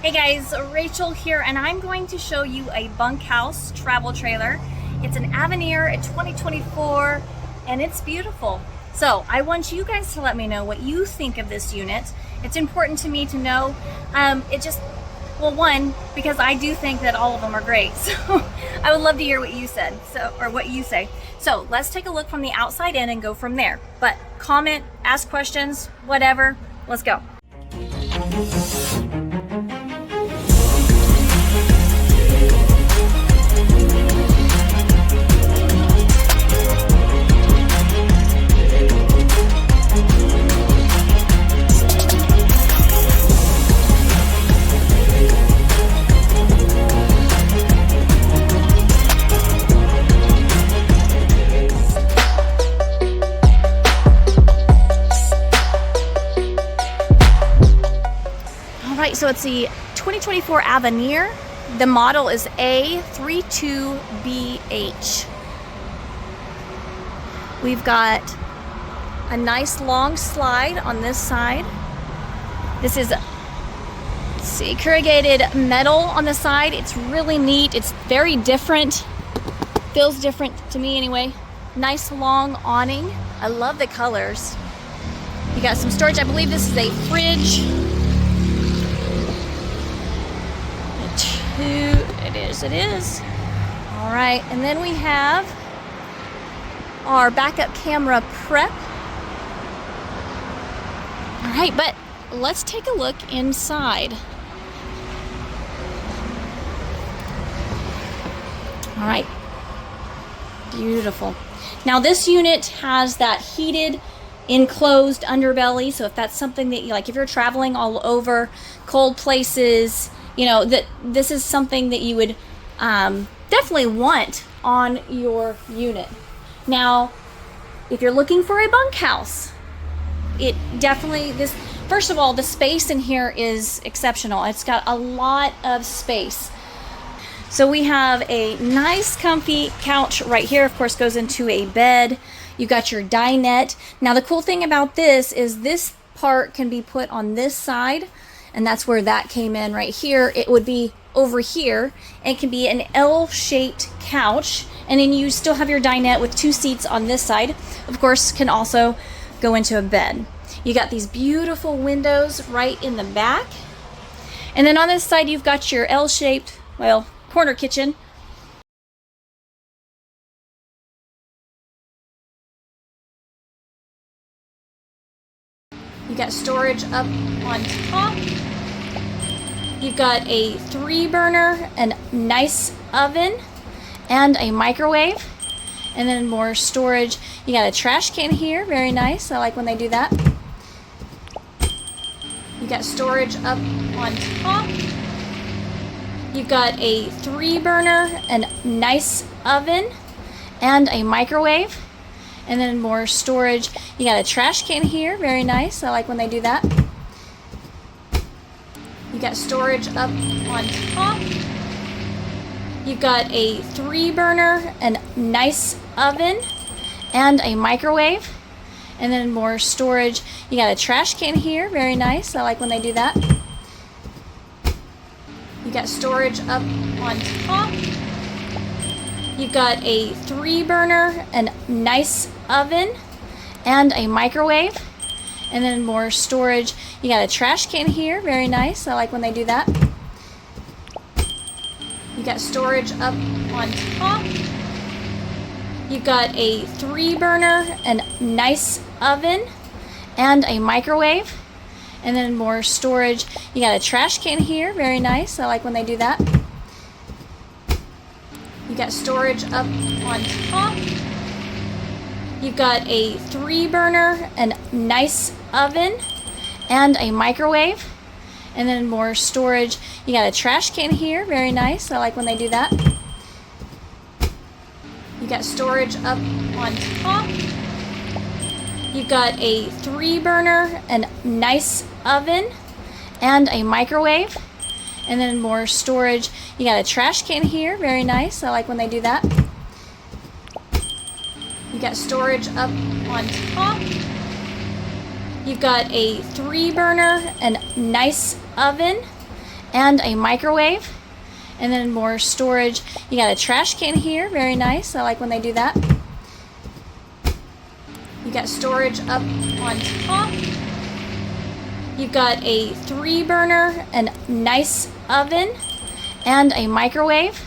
Hey guys, Rachel here, and I'm going to show you a bunkhouse travel trailer. It's an AVENIR 2024, and it's beautiful. So I want you guys to let me know what you think of this unit. It's important to me to know. One, because I do think that all of them are great. So I would love to hear what you said, or what you say. So let's take a look from the outside in and go from there. But comment, ask questions, whatever. Let's go. So it's the 2024 AVENIR. The model is A-32BH. We've got a nice long slide on this side. This is, corrugated metal on the side. It's really neat. It's very different. Feels different to me anyway. Nice long awning. I love the colors. You got some storage. I believe this is a fridge. It is. All right, and then we have our backup camera prep. All right, but let's take a look inside. All right, beautiful. Now this unit has that heated enclosed underbelly, so if that's something that you like, if you're traveling all over cold places, you know, that this is something that you would definitely want on your unit. Now, if you're looking for a bunkhouse, first of all, the space in here is exceptional. It's got a lot of space. So we have a nice comfy couch right here, of course goes into a bed. You've got your dinette. Now the cool thing about this is this part can be put on this side, and that's where that came in right here. It would be over here, and it can be an L-shaped couch, and then you still have your dinette with two seats on this side. Of course, can also go into a bed. You got these beautiful windows right in the back, and then on this side you've got your L-shaped, well, corner kitchen. You got storage up on top. You've got a 3-burner, a nice oven, and a microwave. And then more storage. You got a trash can here, very nice. I like when they do that. You got storage up on top. You've got a 3-burner, a nice oven, and a microwave. And then more storage. You got a trash can here, very nice. I like when they do that. You got storage up on top. You've got a 3-burner, a nice oven, and a microwave. And then more storage. You got a trash can here, very nice. I like when they do that. You got storage up on top. You've got a 3-burner, a nice oven, and a microwave. And then more storage. You got a trash can here, very nice. I like when they do that. You got storage up on top. You've got a 3-burner, a nice oven, and a microwave. And then more storage. You got a trash can here, very nice. I like when they do that. You got storage up on top. You've got a 3-burner, a nice oven, and a microwave. And then more storage. You got a trash can here, very nice. I like when they do that. You got storage up on top. You've got a 3-burner, a nice oven, and a microwave. And then more storage. You got a trash can here, very nice. I like when they do that. You got storage up on top. You've got a 3-burner, a nice oven, and a microwave, and then more storage. You got a trash can here, very nice. I like when they do that. You got storage up on top. You've got a 3-burner, a nice oven, and a microwave,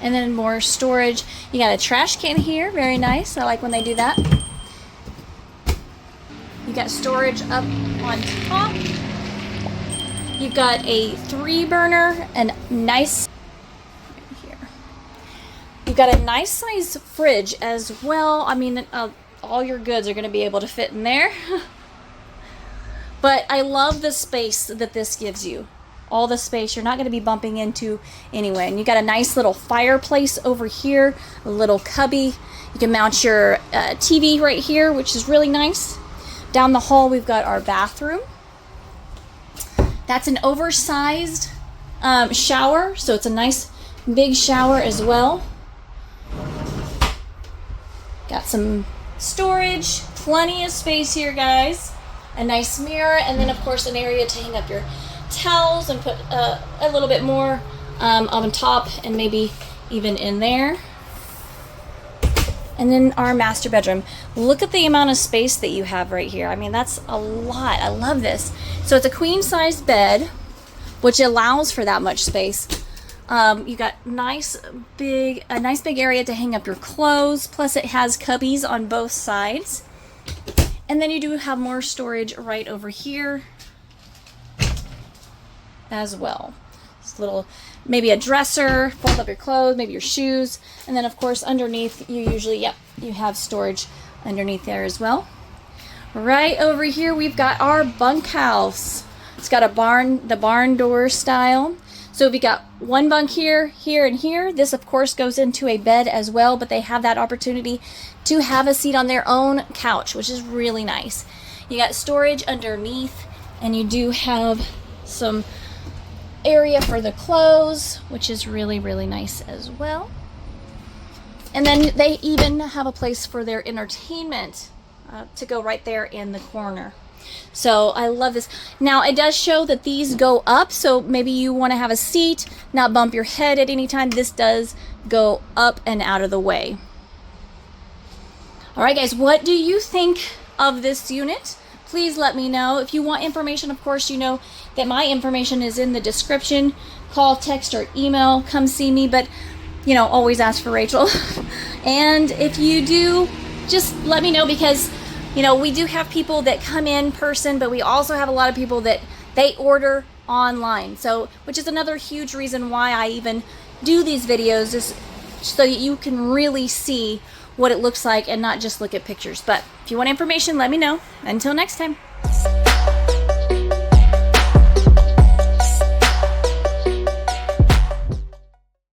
and then more storage. You got a trash can here, very nice. I like when they do that. You got storage up on top. You've got a 3-burner, a nice here. You've got a nice size fridge as well. I mean, all your goods are going to be able to fit in there. But I love the space that this gives you. All the space you're not going to be bumping into anyway. And you got a nice little fireplace over here, a little cubby. You can mount your TV right here, which is really nice. Down the hall, we've got our bathroom. That's an oversized shower, so it's a nice big shower as well. Got some storage, plenty of space here, guys. A nice mirror, and then of course an area to hang up your towels and put a little bit more on top and maybe even in there. And then our master bedroom. Look at the amount of space that you have right here. I mean, that's a lot. I love this. So it's a queen size bed, which allows for that much space. You got a nice big area to hang up your clothes. Plus it has cubbies on both sides. And then you do have more storage right over here as well. This little, maybe a dresser, fold up your clothes, maybe your shoes. And then of course underneath you usually, you have storage underneath there as well. Right over here we've got our bunkhouse. It's got a the barn door style. So we got one bunk here, here, and here. This of course goes into a bed as well, but they have that opportunity to have a seat on their own couch, which is really nice. You got storage underneath, and you do have some area for the clothes, which is really, really nice as well. And then they even have a place for their entertainment to go right there in the corner. So I love this. Now it does show that these go up, so maybe you want to have a seat, not bump your head at any time. This does go up and out of the way. All right, guys, what do you think of this unit? Please let me know. If you want information, of course, you know that my information is in the description. Call, text, or email. Come see me, but you know, always ask for Rachel. And if you do, just let me know, because you know, we do have people that come in person, but we also have a lot of people that they order online. So, which is another huge reason why I even do these videos, is so that you can really see what it looks like and not just look at pictures. But if you want information, let me know. Until next time.